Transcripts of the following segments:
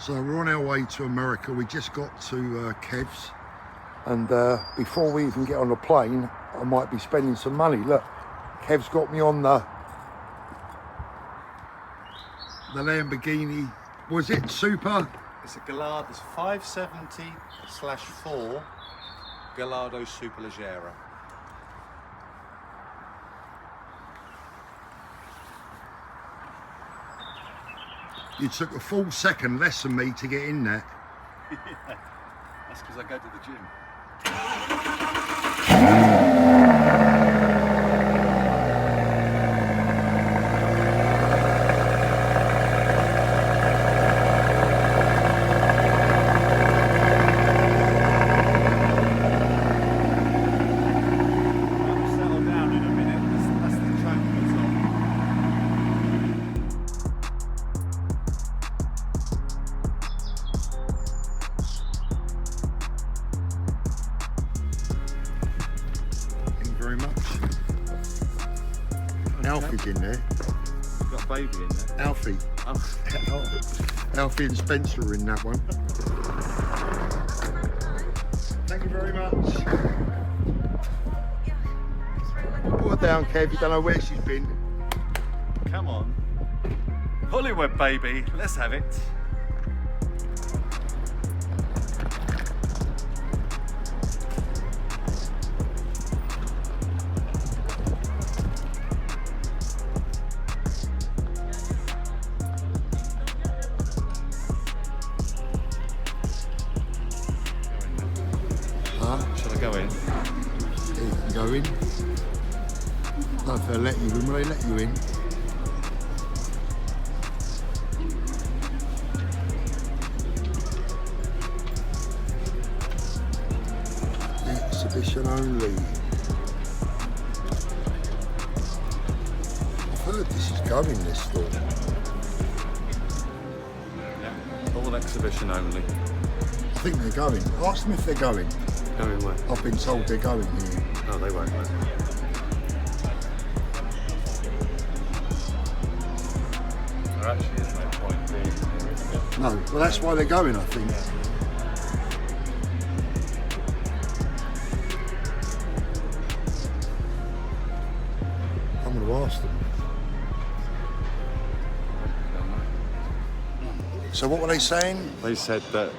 So we're on our way to America. We just got to Kev's, and before we even get on the plane, I might be spending some money. Look, Kev's got me on the Lamborghini. Was it Super? It's a Gallardo. It's 570/4 Gallardo Superleggera. You took a full second less than me to get in there. Yeah, that's because I go to the gym. Settle down in a minute. That's the track goes on. Very much. Alfie's in there. You've got a baby in there. Alfie. Oh. Alfie and Spencer are in that one. Thank you very much. Put her down, Kev. You don't know where she's been. Come on. Hollywood, baby. Let's have it. Shall I go in? Yeah, you can go in. I don't know if they'll let you in. Will they let you in? Exhibition only. I've heard this is going, this store. Yeah. All exhibition only. I think they're going. Ask them if they're going. Going where? I've been told they're going here. No, they won't. There actually is no point being here, is there? No, well that's why they're going, I think. I'm going to ask them. So what were they saying? They said that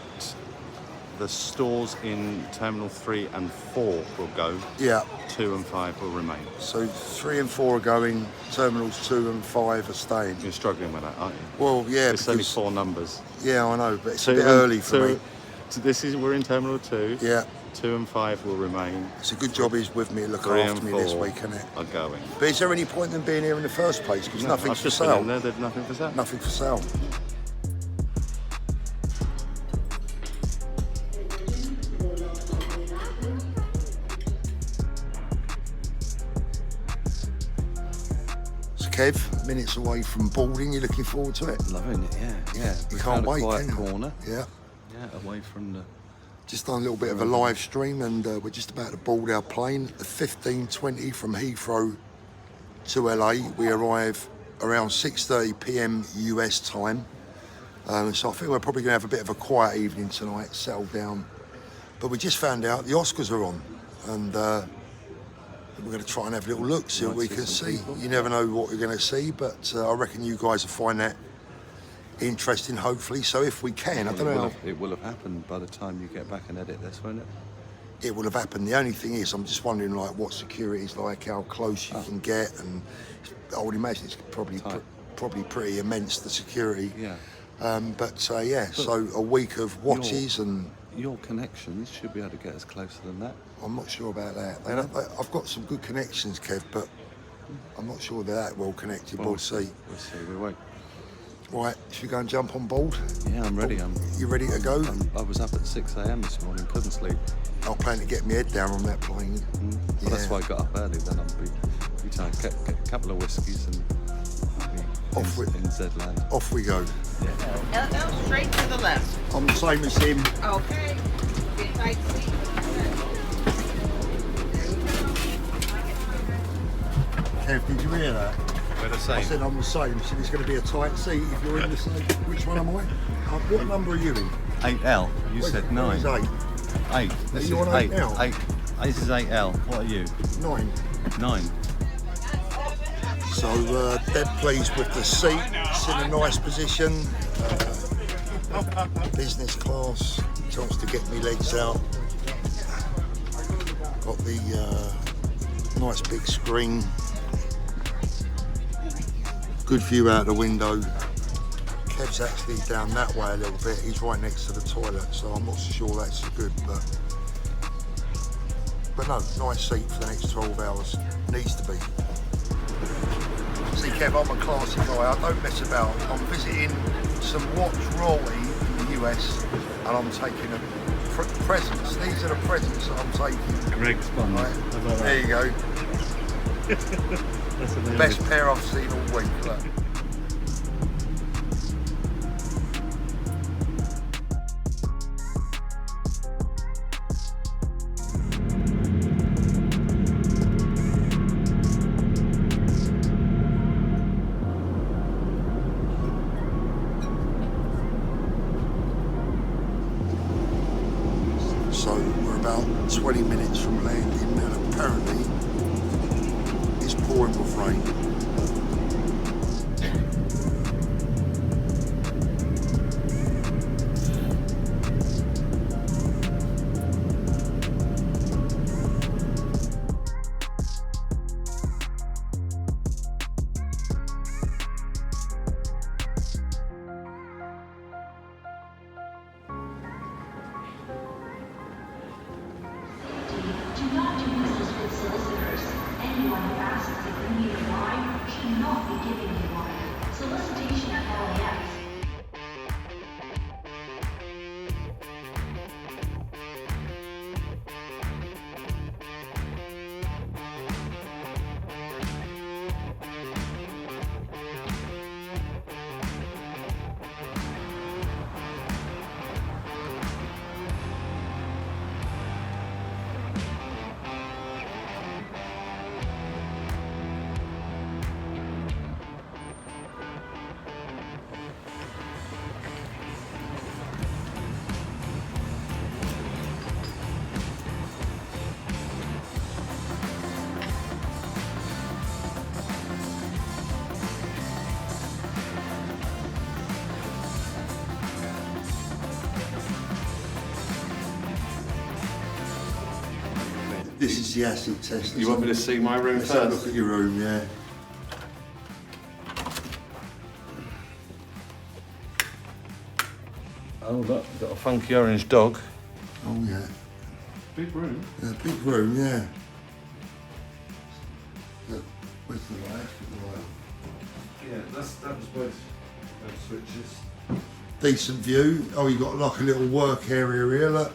the stores in Terminal 3 and 4 will go. Yeah. 2 and 5 will remain. So 3 and 4 are going, terminals 2 and 5 are staying. You're struggling with that, aren't you? Well, yeah, It's only because... 4 numbers. Yeah, I know, but it's Two a bit and- early for two- me. So we're in Terminal 2. Yeah. 2 and 5 will remain. It's a good job he's with me to look 3 after and me 4 this week, isn't it? are going. But is there any point in being here in the first place? Because No, nothing's I've for just been sale. in there, there's nothing for sale. Nothing for sale. So Kev, minutes away from boarding, you looking forward to it? Loving it, yeah. You We can't found wait, a quiet can you? corner. Yeah. Yeah, away from the... Just done a little bit of a live stream, and we're just about to board our plane at 15:20 from Heathrow to LA. We arrive around 6:30 p.m. US time. So I think we're probably going to have a bit of a quiet evening tonight, settle down. But we just found out the Oscars are on, and we're going to try and have a little look, see what we can see. You never know what you're going to see, but I reckon you guys will find that interesting, hopefully. So if we can, I don't know. It will have happened by the time you get back and edit this, won't it? It will have happened. The only thing is, I'm just wondering, like, what security is like, how close you can get, and I would imagine it's probably pretty immense, the security. Yeah. Yeah, so a week of watches and... Your connections should be able to get us closer than that. I'm not sure about that. I've got some good connections, Kev, but I'm not sure they're that well connected. We'll see. We'll see, we won't. Right, should we go and jump on board? Yeah, I'm ready. You ready to go? I was up at 6 a.m. this morning, couldn't sleep. I'll plan to get my head down on that plane. Well, that's why I got up early, then I'll be trying to get a couple of whiskies and Off we- in Z-Land. Off we go. LL straight to the left. I'm the same as him. Okay. Get tight seat. Kev, did you hear that? We're the I same. said I'm the same. He said it's going to be a tight seat if you're in the same. Which one am I? What number are you in? 8L. You said 9. Where's 8? 8. This you is on 8. 8 now? 8. This is 8L. What are you? 9. 9. So dead pleased with the seat. It's in a nice position. Business class. Chance to get me legs out. Got the nice big screen. Good view out the window. Kev's actually down that way a little bit. He's right next to the toilet, so I'm not so sure that's good, but no, nice seat for the next 12 hours. Needs to be. See, Kev, I'm a classy guy. I don't mess about. I'm visiting some watch royalty in the US, and I'm taking presents. These are the presents that I'm taking. Greg's bun. Right. There you go. That's amazing. Best pair I've seen all week. Look. So we're about 20 minutes from landing, and apparently it's pouring with rain. Do not do business with solicitors. Anyone who asks if you need a wine should not be giving you wine. Solicitation at LAX. This is the acid test. You want me to see my room Let's have a look first? at your room, yeah. Oh, look, got a funky orange dog. Oh yeah. Big room. Yeah, big room, yeah. Look, where's the light? Yeah, that was both switches. Decent view. Oh, you got like a little work area here, look.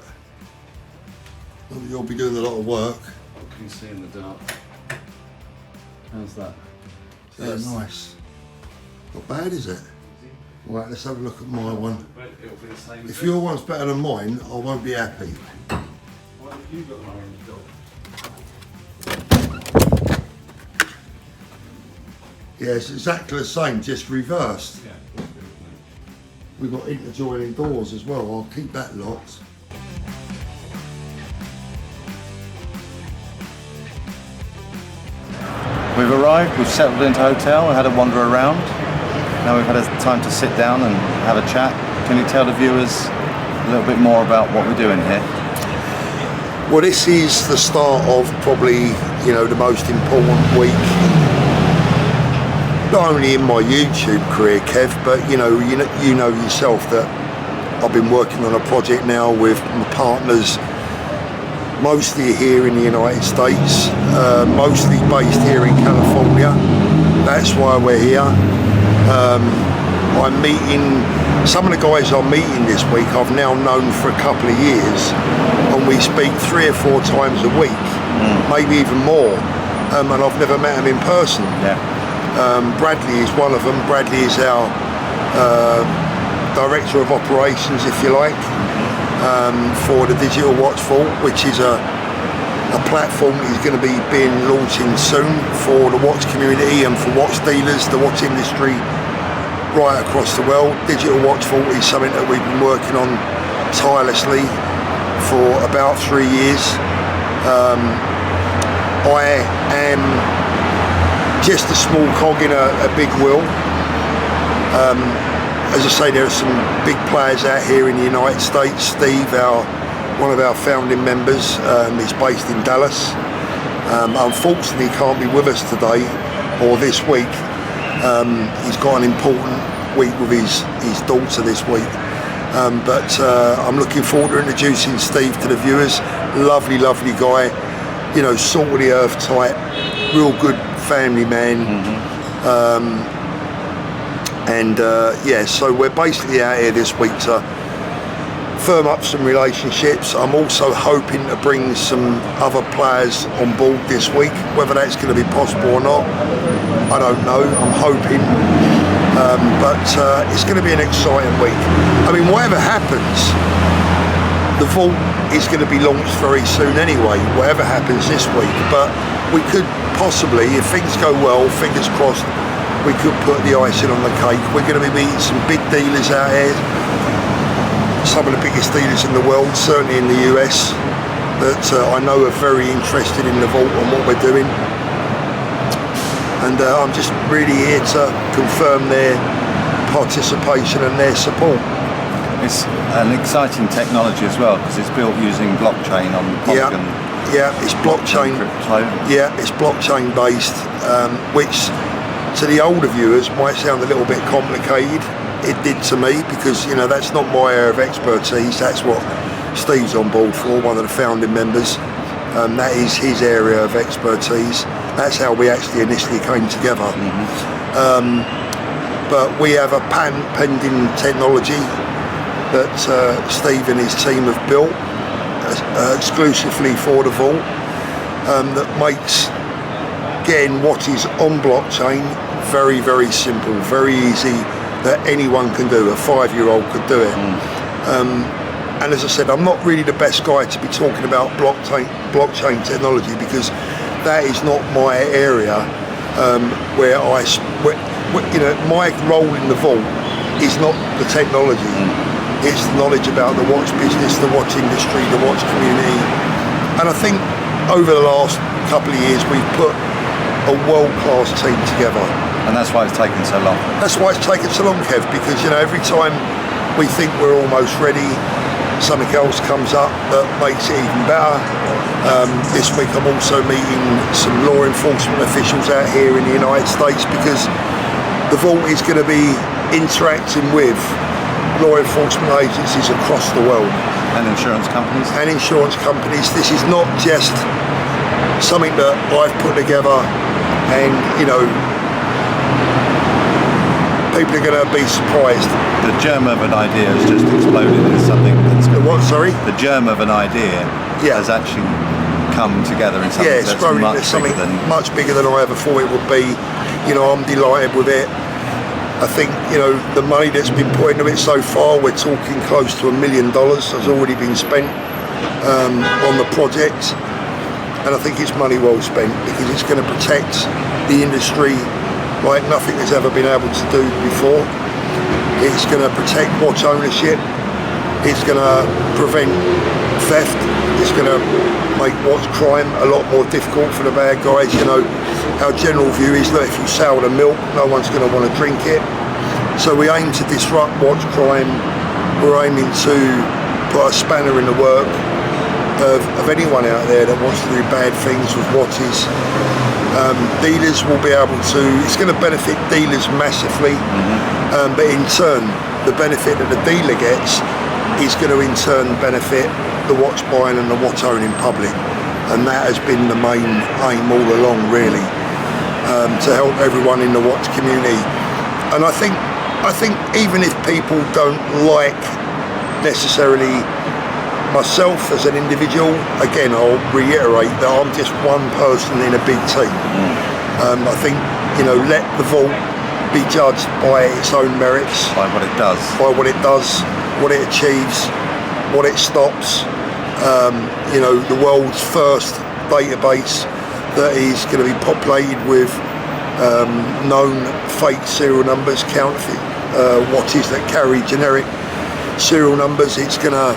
You'll be doing a lot of work. What can you see in the dark? How's that? Yeah, nice. Not bad, is it? Right, let's have a look at my one. But it'll be the same. If your one's better than mine, I won't be happy. What have you got an orange dog? Yeah, it's exactly the same, just reversed. Yeah. We've got interjoining doors as well. I'll keep that locked. We've arrived, we've settled into a hotel, we had a wander around. Now we've had time to sit down and have a chat. Can you tell the viewers a little bit more about what we're doing here? Well, this is the start of probably, the most important week, not only in my YouTube career, Kev, but you know yourself that I've been working on a project now with my partners, mostly here in the United States, mostly based here in California. That's why we're here. I'm meeting some of the guys I'm meeting this week. I've now known for a couple of years, and we speak 3 or 4 times a week, maybe even more. And I've never met them in person. Yeah. Bradley is one of them. Bradley is our director of operations, if you like, for the Digital Watch Vault, which is a a platform is going to be being launching soon for the watch community and for watch dealers, the watch industry right across the world. Digital Watch Vault is something that we've been working on tirelessly for about 3 years. I am just a small cog in a big wheel. As I say, there are some big players out here in the United States. Steve, one of our founding members, is based in Dallas. Unfortunately, he can't be with us today or this week. He's got an important week with his daughter this week. But I'm looking forward to introducing Steve to the viewers. Lovely, lovely guy. You know, salt of the earth type, real good family man. Yeah, so we're basically out here this week to firm up some relationships. I'm also hoping to bring some other players on board this week. Whether that's going to be possible or not, I don't know. I'm hoping. But it's going to be an exciting week. I mean, whatever happens, the vault is going to be launched very soon anyway, whatever happens this week. But we could possibly, if things go well, fingers crossed, we could put the icing on the cake. We're going to be meeting some big dealers out here, some of the biggest dealers in the world, certainly in the US, that I know are very interested in the vault and what we're doing. And I'm just really here to confirm their participation and their support. It's an exciting technology as well because it's built using blockchain on Polygon. Yeah, it's blockchain. Crypto. Yeah, it's blockchain based, which to the older viewers might sound a little bit complicated. It did to me because, you know, that's not my area of expertise. That's what Steve's on board for, one of the founding members. That is his area of expertise. That's how we actually initially came together. But we have a patent pending technology that Steve and his team have built exclusively for the vault, that makes getting watches on blockchain very, very simple, very easy, that anyone can do. A 5-year-old could do it. And as I said, I'm not really the best guy to be talking about blockchain technology because that is not my area. Where you know, my role in the vault is not the technology. It's the knowledge about the watch business, the watch industry, the watch community. And I think over the last couple of years we've put a world-class team together. And that's why it's taken so long. That's why it's taken so long, Kev, because, you know, every time we think we're almost ready, something else comes up that makes it even better. This week I'm also meeting some law enforcement officials out here in the United States because the vault is going to be interacting with law enforcement agencies across the world. And insurance companies. And insurance companies. This is not just something that I've put together and, you know, people are going to be surprised. The germ of an idea has just exploded into something that's... What, sorry? The germ of an idea has actually come together in something it's that's grown into much something bigger than... much bigger than I ever thought it would be. You know, I'm delighted with it. I think, you know, the money that's been put into it so far, we're talking close to $1 million has already been spent on the project. And I think it's money well spent because it's going to protect the industry like nothing has ever been able to do before. It's going to protect watch ownership. It's going to prevent theft. It's going to make watch crime a lot more difficult for the bad guys. You know, our general view is that if you sell the milk, no one's going to want to drink it. So we aim to disrupt watch crime. We're aiming to put a spanner in the work of anyone out there that wants to do bad things with watches. Dealers will be able to, it's going to benefit dealers massively, but in turn, the benefit that the dealer gets is going to in turn benefit the watch buying and the watch owning public. And that has been the main aim all along, really, to help everyone in the watch community. And I think even if people don't like necessarily myself as an individual, again, I'll reiterate that I'm just one person in a big team. I think, you know, let the vault be judged by its own merits. By what it does. By what it does, what it achieves, what it stops. You know, the world's first database that is going to be populated with known fake serial numbers, counterfeit watches that carry generic serial numbers. It's gonna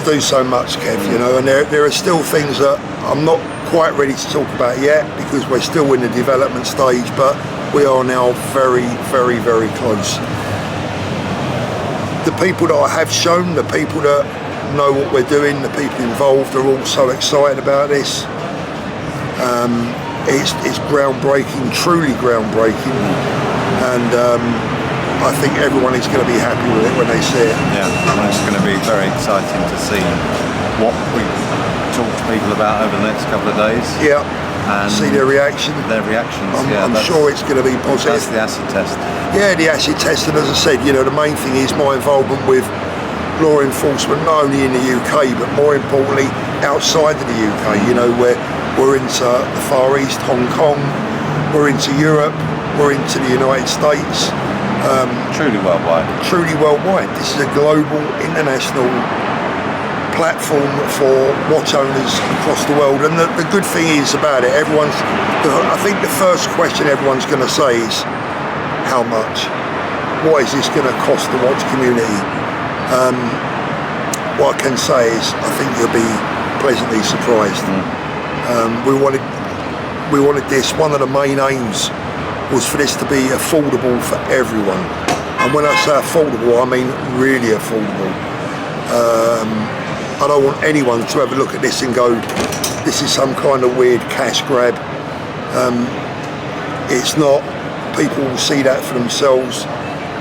do so much, Kev, you know, and there are still things that I'm not quite ready to talk about yet because we're still in the development stage, but we are now very, very, very close. The people that I have shown, the people that know what we're doing, the people involved are all so excited about this. It's groundbreaking, truly groundbreaking, and I think everyone is going to be happy with it when they see it. Yeah, and it's going to be very exciting to see what we talk to people about over the next couple of days. Yeah, and see their reaction. Their reactions. I'm sure it's going to be positive. That's the acid test. Yeah, the acid test, and as I said, you know, the main thing is my involvement with law enforcement, not only in the UK, but more importantly, outside of the UK. You know, we're into the Far East, Hong Kong, we're into Europe, we're into the United States. Truly worldwide. Truly worldwide. This is a global, international platform for watch owners across the world. And the good thing is about it, I think the first question everyone's going to say is, how much? What is this going to cost the watch community? What I can say is, I think you'll be pleasantly surprised. We wanted this. One of the main aims was for this to be affordable for everyone. And when I say affordable, I mean really affordable. I don't want anyone to have a look at this and go, this is some kind of weird cash grab. It's not. People will see that for themselves,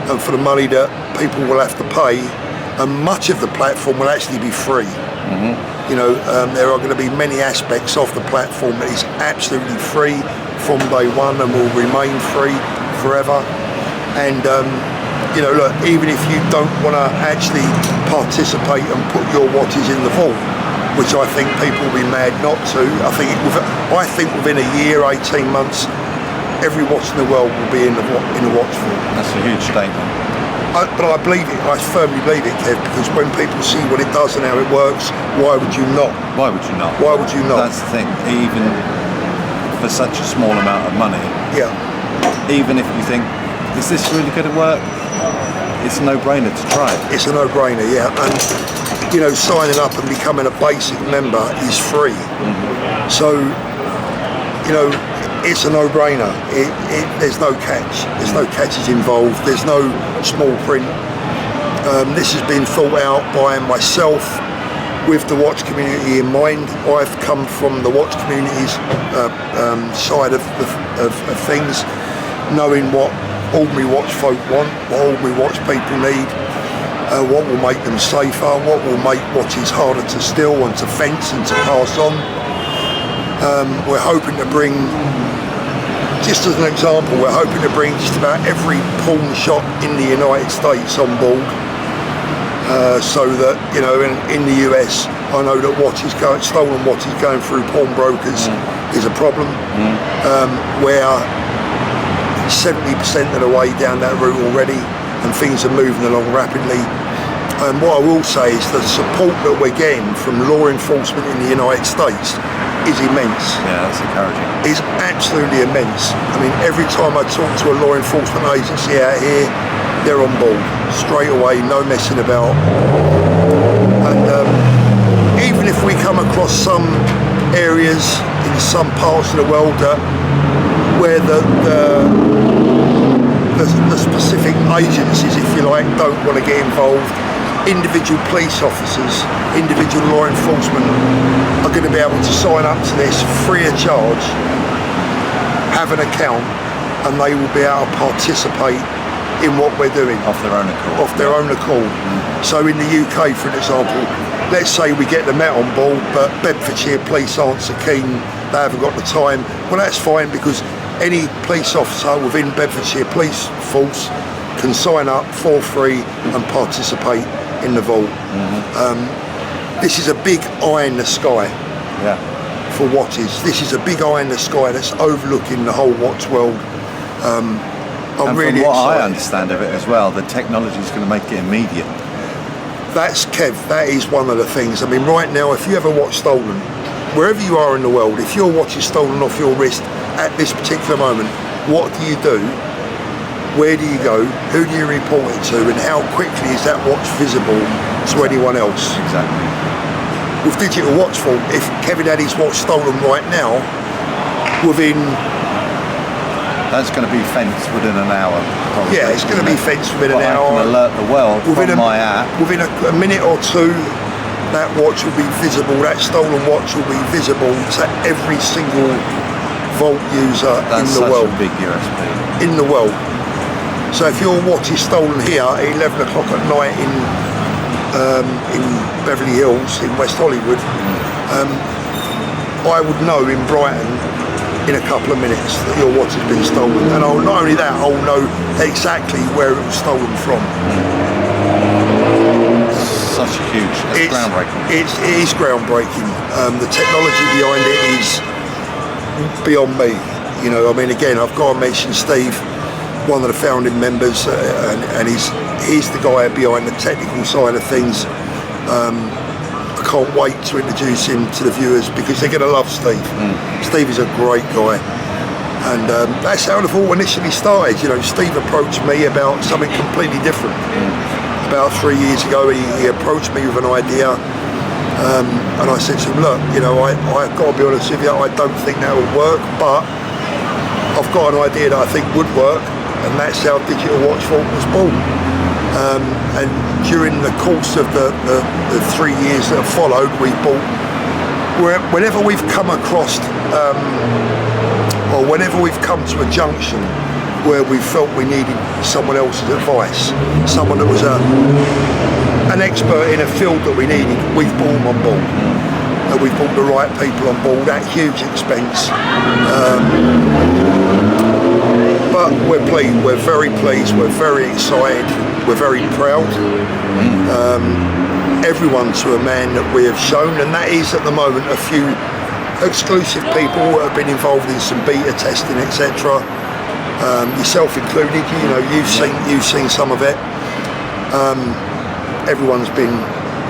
and for the money that people will have to pay, and much of the platform will actually be free. You know, there are going to be many aspects of the platform that is absolutely free from day one and will remain free forever. And you know, look, even if you don't want to actually participate and put your watches in the vault, which I think people will be mad not to, I think within a year, 18 months, every watch in the world will be in the watch vault. That's a huge statement. But I believe it, I firmly believe it, Kev, because when people see what it does and how it works, why would you not? Why would you not? Why would you not? That's the thing, even for such a small amount of money, Yeah. even if you think, is this really going to work? It's a no-brainer to try it. It's a no-brainer, yeah. And, you know, signing up and becoming a basic member is free. So, you know, it's a no-brainer. There's no catch. There's no catches involved. There's no small print. This has been thought out by myself with the watch community in mind. I've come from the watch community's side of things, knowing what ordinary watch folk want, what ordinary watch people need, what will make them safer, what will make watches harder to steal and to fence and to pass on. We're hoping to bring, just as an example, we're hoping to bring just about every pawn shop in the United States on board, so that, you know, in the US, I know that stolen watches going through pawnbrokers is a problem. Where 70% of the way down that route already, and things are moving along rapidly. And what I will say is the support that we're getting from law enforcement in the United States is immense. Yeah, that's encouraging. Is absolutely immense. I mean, every time I talk to a law enforcement agency out here, they're on board straight away, no messing about. And even if we come across some areas in some parts of the world where the specific agencies, if you like, don't want to get involved, individual police officers, individual law enforcement are going to be able to sign up to this free of charge, have an account, and they will be able to participate in what we're doing. Off their own accord. Off their own accord. So in the UK, for an example, let's say we get the Met on board, but Bedfordshire police aren't so keen, they haven't got the time. Well, that's fine, because any police officer within Bedfordshire Police Force can sign up for free and participate in the vault. This is a big eye in the sky for watches. This is a big eye in the sky that's overlooking the whole watch world. I'm really from what excited. I understand of it as well, the technology is going to make it immediate. That's, Kev, that is one of the things. I mean, right now, if you have a watch stolen, wherever you are in the world, if your watch is stolen off your wrist at this particular moment, what do you do? Where do you go? Who do you report it to? And how quickly is that watch visible to anyone else? Exactly. With digital watch fault, if Kevin had his watch stolen right now, within... That's going to be fenced within an hour. Probably, yeah, it's going to be fenced within an I hour. can alert the world within from my app. Within a minute or two, that watch will be visible, that stolen watch will be visible to every single Vault user in the world. That's such a big USP. In the world. So if your watch is stolen here at 11 o'clock at night in Beverly Hills, in West Hollywood, I would know in Brighton in a couple of minutes that your watch has been stolen. And not only that, I'll know exactly where it was stolen from. Such a huge, it's groundbreaking. It is groundbreaking. The technology behind it is beyond me. You know, I mean, again, I've got to mention Steve, one of the founding members, and he's the guy behind the technical side of things. I can't wait to introduce him to the viewers because they're going to love Steve. Steve is a great guy, and that's how the Vault initially started. You know, Steve approached me about something completely different. About 3 years ago, he approached me with an idea, and I said to him, look, you know, I've got to be honest with you, I don't think that will work, but I've got an idea that I think would work, and that's how Digital Watch Vault was born. And during the course of the 3 years that have followed, we've bought, whenever we've come across, or whenever we've come to a junction where we felt we needed someone else's advice, someone that was an expert in a field that we needed, we've brought them on board. And we've brought the right people on board at huge expense. But we're pleased, we're very pleased, we're very excited, we're very proud. Everyone to a man that we have shown, and that is at the moment a few exclusive people that have been involved in some beta testing, etc. Yourself included, you know, you've seen some of it. Everyone's been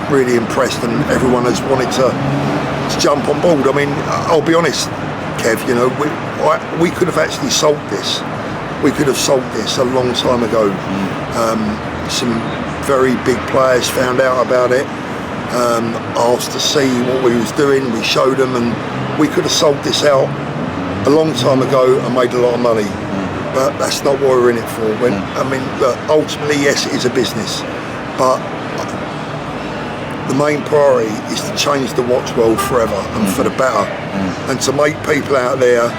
really impressed, and everyone has wanted to jump on board. I mean, I'll be honest, Kev, you know, we could have actually sold this. We could have sold this a long time ago. Some very big players found out about it, asked to see what we was doing, we showed them, and we could have sold this out a long time ago and made a lot of money. But that's not what we're in it for. I mean, look, ultimately, yes, it is a business, but the main priority is to change the watch world forever and for the better, and to make people out there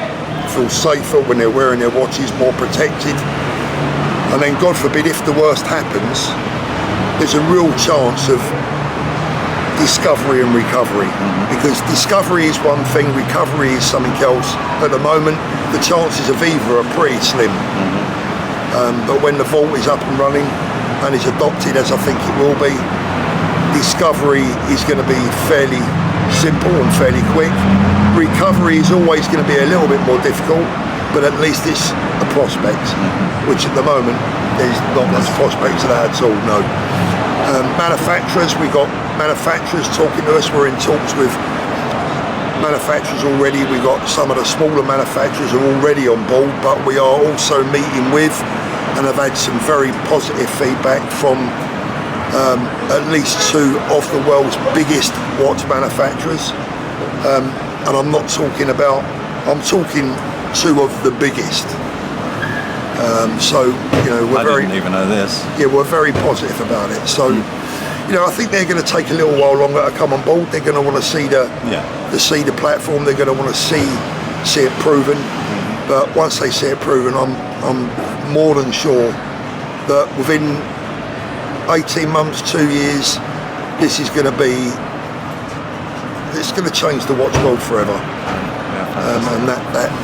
feel safer when they're wearing their watches, more protected. And then, God forbid, if the worst happens, there's a real chance of discovery and recovery, because discovery is one thing, recovery is something else. At the moment, the chances of either are pretty slim. But when the Vault is up and running and is adopted, as I think it will be, discovery is going to be fairly simple and fairly quick. Recovery is always going to be a little bit more difficult, but at least it's a prospect, which at the moment there's not much prospect to that at all, no. Manufacturers, we got manufacturers talking to us. We're in talks with manufacturers already. We got some of the smaller manufacturers are already on board, but we are also meeting with and have had some very positive feedback from at least 2 of the world's biggest watch manufacturers. And I'm not talking about, I'm talking 2 of the biggest. So, you know, I didn't even know this. Yeah, we're very positive about it. So, you know, I think they're going to take a little while longer to come on board. They're going to want to see the platform. They're going to want to see it proven. But once they see it proven, I'm more than sure that within 18 months, 2 years, this is going to be, it's going to change the watch world forever. And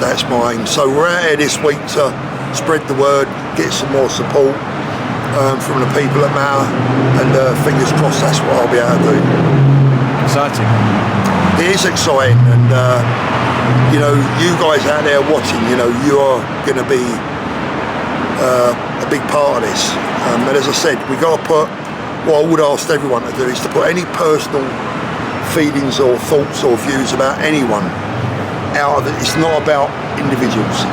that's my aim. So we're out here this week to spread the word, get some more support from the people that matter, and fingers crossed that's what I'll be able to do. Exciting. It is exciting, and you know, you guys out there watching, you know, you are going to be a big part of this. And as I said, we got to put, what I would ask everyone to do is to put any personal feelings or thoughts or views about anyone out of it. It's not about individuals.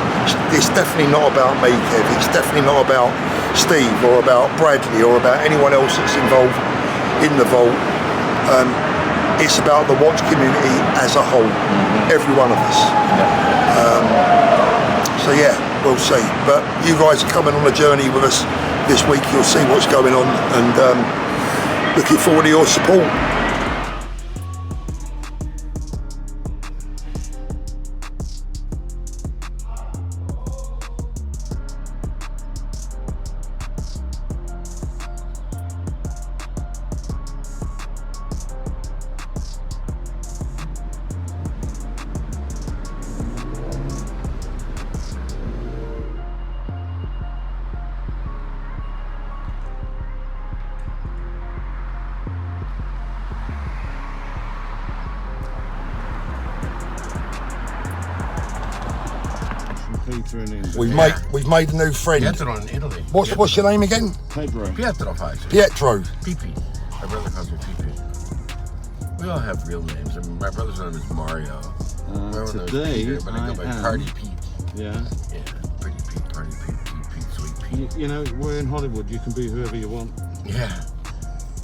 It's definitely not about me, Kev. It's definitely not about Steve or about Bradley or about anyone else that's involved in the vault. It's about the watch community as a whole, every one of us. So yeah, we'll see. But you guys are coming on a journey with us this week. You'll see what's going on, and looking forward to your support. We've made a new friend. Pietro in Italy. What's your name again? Pietro, actually. Pietro. Pipi. My brother calls me Pipi. We all have real names. I mean, my brother's name is Mario. Today Peter, but I go by Party Pete. Yeah. Yeah, Pretty Pete, Party Pete, Pete, Sweet Pete. You know, we're in Hollywood. You can be whoever you want. Yeah.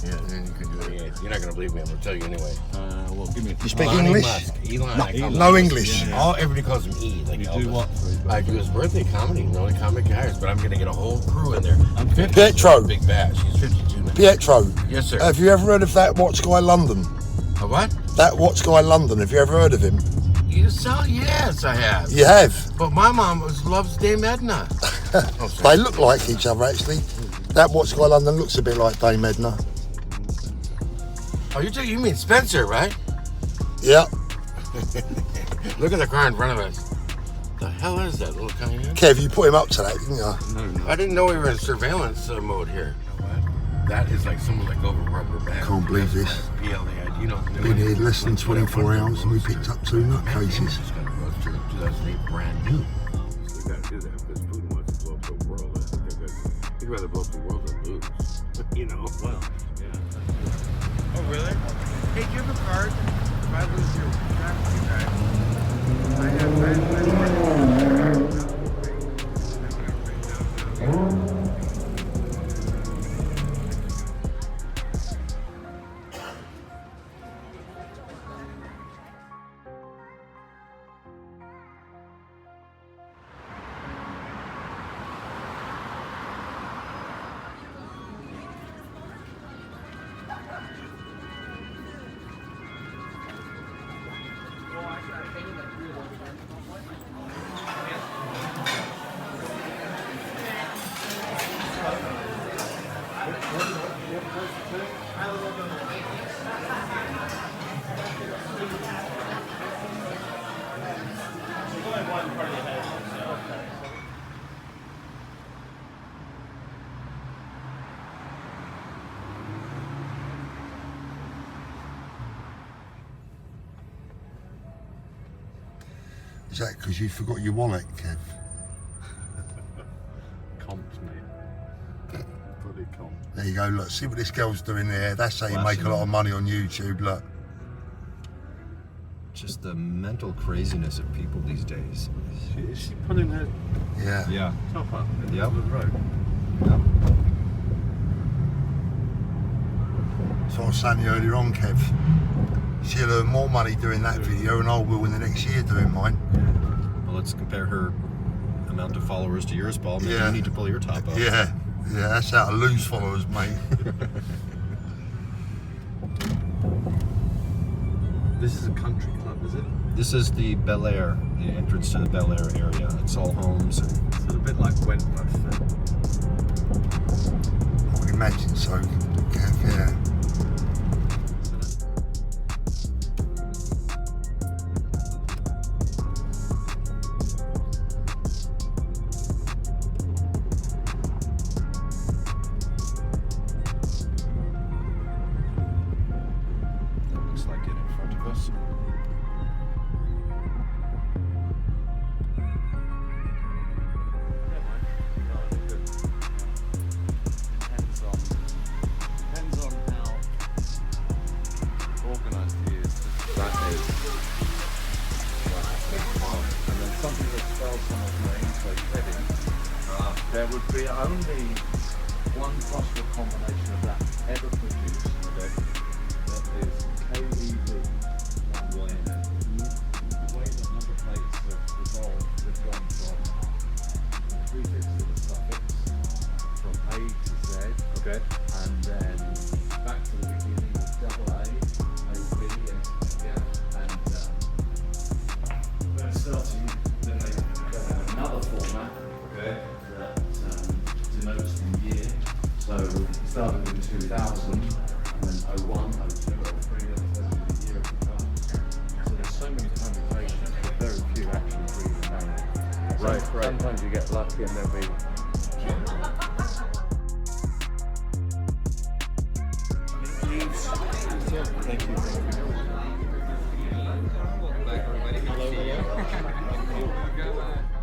Yeah, and then you can do it. You're not gonna believe me. I'm gonna tell you anyway. Well, give me. You speak Elon English? Musk. Elon. I call him No English. Yeah. All everybody calls him E. Like You Elvis. do what? I do his birthday comedy. The only comic guys, but I'm gonna get a whole crew in there. I'm 50. Pietro. Big Bash. He's 52 now. Pietro. Yes, sir. Have you ever heard of that watch guy London? A what? That watch guy London. Have you ever heard of him? You saw? Yes, I have. You have. But my mom loves Dame Edna. They look like each other actually. That watch guy London looks a bit like Dame Edna. Oh, you mean Spencer, right? Yeah. Look at the car in front of us. The hell is that little Cayenne? Kev, you put him up to that, didn't you? No. I didn't know we were in surveillance mode here. That is like someone like over rubber band. Can't believe this. PLA, you know. Been here less than 24 hours and we picked up 2 nutcases. It's gonna go through 2008 brand new. So we gotta do that because Putin wants to blow up the world. I think he'd rather blow up the world than lose. You know. Well, yeah. Oh really? Hey, do you have a card? If I lose your driver's card, I have Is that because you forgot your wallet, Kev? Comps, mate. Bloody comp. There you go, look, see what this girl's doing there. That's how you make a lot of money on YouTube, look. Just the mental craziness of people these days. Is she putting her Yeah. Yeah. top up in the Yep. middle of the road? Yep. So I was saying to you earlier on, Kev. She'll earn more money doing that video than I will in the next year doing mine. Well, let's compare her amount of followers to yours, Paul. Maybe Yeah. you need to pull your top up. Yeah, that's how to lose followers, mate. This is a country club, is it? This is the Bel Air, the entrance to the Bel Air area. It's all homes. And It's a bit like Wentworth then. I would imagine so, Kev, yeah. looks like it in front of us. only one possible combination of that ever produced, okay, that is KEV 1. The way that number plates have evolved, they've gone from a prefix with a suffix, from A to Z, okay, and then back to the beginning with double A, OB, and starting, then they go have another format, okay, that denotes the year. So it started in 2000, and then 01, 02, 03, that's the year of the car. So there's so many permutations, but very few actually read the name. Right. Sometimes you get lucky and there'll be. Thank you. Hello.